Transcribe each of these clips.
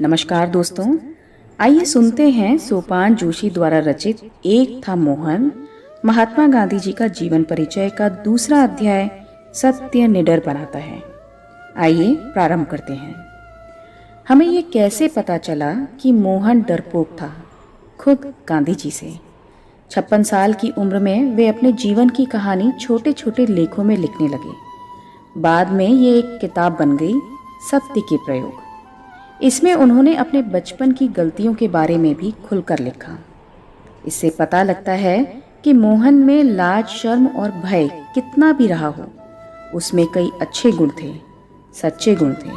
नमस्कार दोस्तों, आइए सुनते हैं सोपान जोशी द्वारा रचित एक था मोहन महात्मा गांधी जी का जीवन परिचय का दूसरा अध्याय सत्य निडर बनाता है। आइए प्रारंभ करते हैं। हमें ये कैसे पता चला कि मोहन डरपोक था? खुद गांधी जी से। 56 साल की उम्र में वे अपने जीवन की कहानी छोटे छोटे लेखों में लिखने लगे। बाद में ये एक किताब बन गई, सत्य के प्रयोग। इसमें उन्होंने अपने बचपन की गलतियों के बारे में भी खुलकर लिखा। इससे पता लगता है कि मोहन में लाज, शर्म और भय कितना भी रहा हो, उसमें कई अच्छे गुण थे, सच्चे गुण थे।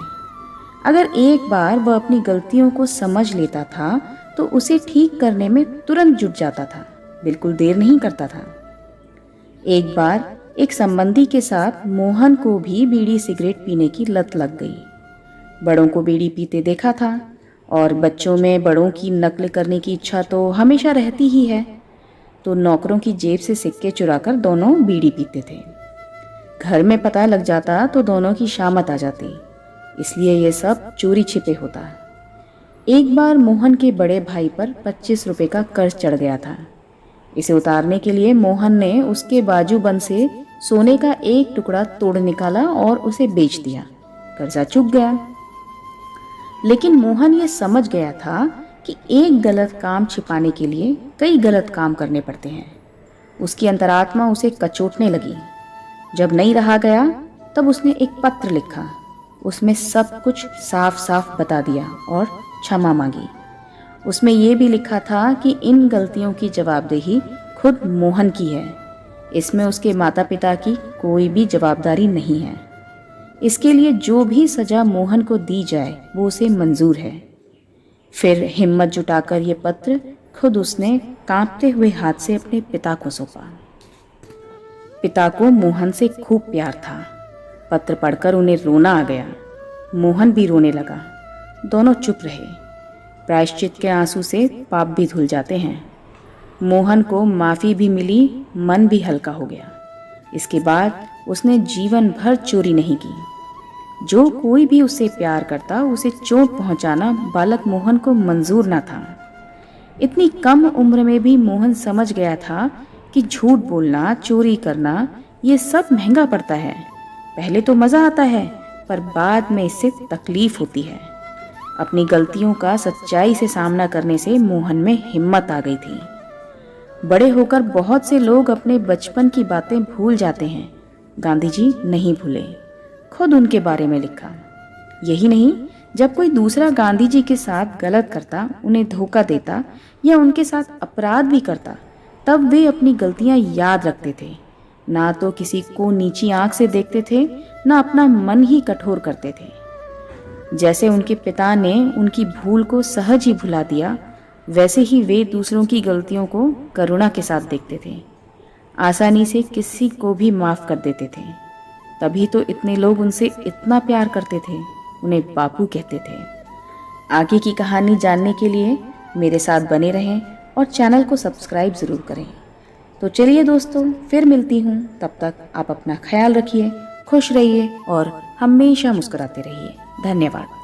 अगर एक बार वह अपनी गलतियों को समझ लेता था तो उसे ठीक करने में तुरंत जुट जाता था, बिल्कुल देर नहीं करता था। एक बार एक संबंधी के साथ मोहन को भी बीड़ी सिगरेट पीने की लत लग गई। बड़ों को बीड़ी पीते देखा था और बच्चों में बड़ों की नकल करने की इच्छा तो हमेशा रहती ही है, तो नौकरों की जेब से सिक्के चुराकर दोनों बीड़ी पीते थे। घर में पता लग जाता तो दोनों की शामत आ जाती, इसलिए ये सब चोरी छिपे होता। एक बार मोहन के बड़े भाई पर 25 रुपए का कर्ज चढ़ गया था। इसे उतारने के लिए मोहन ने उसके बाजूबंद से सोने का एक टुकड़ा तोड़ निकाला और उसे बेच दिया। कर्जा चुक गया। लेकिन मोहन ये समझ गया था कि एक गलत काम छिपाने के लिए कई गलत काम करने पड़ते हैं। उसकी अंतरात्मा उसे कचोटने लगी। जब नहीं रहा गया तब उसने एक पत्र लिखा। उसमें सब कुछ साफ साफ बता दिया और क्षमा मांगी। उसमें यह भी लिखा था कि इन गलतियों की जवाबदेही खुद मोहन की है। इसमें उसके माता पिता की कोई भी जवाबदारी नहीं है। इसके लिए जो भी सजा मोहन को दी जाए वो उसे मंजूर है। फिर हिम्मत जुटाकर ये पत्र खुद उसने कांपते हुए हाथ से अपने पिता को सौंपा। पिता को मोहन से खूब प्यार था। पत्र पढ़कर उन्हें रोना आ गया। मोहन भी रोने लगा। दोनों चुप रहे। प्रायश्चित के आंसू से पाप भी धुल जाते हैं। मोहन को माफ़ी भी मिली, मन भी हल्का हो गया। इसके बाद उसने जीवन भर चोरी नहीं की। जो कोई भी उससे प्यार करता उसे चोट पहुंचाना बालक मोहन को मंजूर न था। इतनी कम उम्र में भी मोहन समझ गया था कि झूठ बोलना, चोरी करना ये सब महंगा पड़ता है। पहले तो मज़ा आता है, पर बाद में इससे तकलीफ होती है। अपनी गलतियों का सच्चाई से सामना करने से मोहन में हिम्मत आ गई थी। बड़े होकर बहुत से लोग अपने बचपन की बातें भूल जाते हैं। गांधी जी नहीं भूले, खुद उनके बारे में लिखा। यही नहीं, जब कोई दूसरा गांधी जी के साथ गलत करता, उन्हें धोखा देता या उनके साथ अपराध भी करता, तब वे अपनी गलतियां याद रखते थे। ना तो किसी को नीची आंख से देखते थे, ना अपना मन ही कठोर करते थे। जैसे उनके पिता ने उनकी भूल को सहज ही भुला दिया, वैसे ही वे दूसरों की गलतियों को करुणा के साथ देखते थे। आसानी से किसी को भी माफ़ कर देते थे। तभी तो इतने लोग उनसे इतना प्यार करते थे, उन्हें बापू कहते थे। आगे की कहानी जानने के लिए मेरे साथ बने रहें और चैनल को सब्सक्राइब ज़रूर करें। तो चलिए दोस्तों, फिर मिलती हूँ। तब तक आप अपना ख्याल रखिए, खुश रहिए और हमेशा मुस्कुराते रहिए। धन्यवाद।